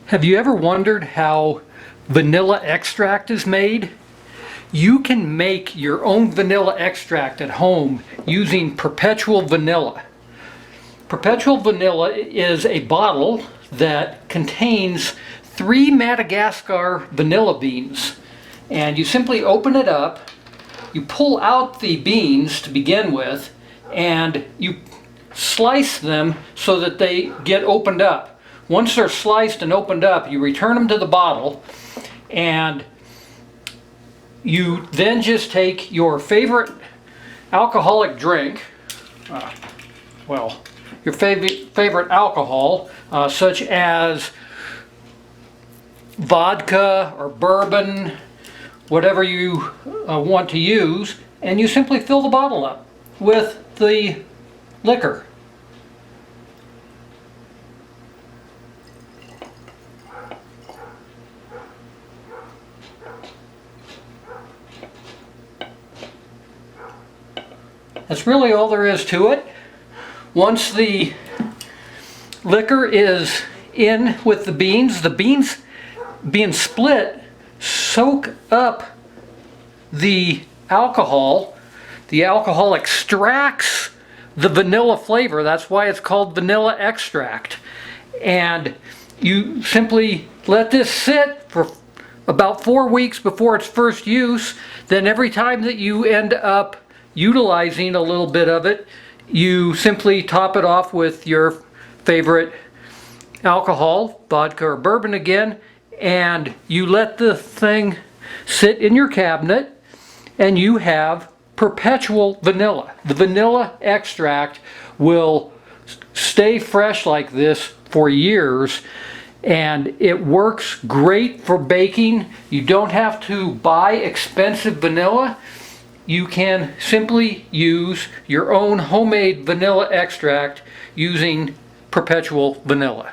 Have you ever wondered how vanilla extract is made? You can make your own vanilla extract at home using Perpetual Vanilla. Perpetual Vanilla is a bottle that contains 3 Madagascar vanilla beans. And you simply open it up, you pull out the beans to begin with, and you slice them so that they get opened up. Once they're sliced and opened up, you return them to the bottle, and you then just take your favorite alcoholic drink, your favorite alcohol, such as vodka or bourbon, whatever you want to use, and you simply fill the bottle up with the liquor. That's really all there is to it. Once the liquor is in with the beans being split soak up the alcohol. The alcohol extracts the vanilla flavor. That's why it's called vanilla extract. And you simply let this sit for about 4 weeks before its first use. Then every time that you end up utilizing a little bit of it, you simply top it off with your favorite alcohol, vodka or bourbon again, and you let the thing sit in your cabinet, and you have Perpetual Vanilla. The vanilla extract will stay fresh like this for years, and it works great for baking. You don't have to buy expensive vanilla. You can simply use your own homemade vanilla extract using Perpetual Vanilla.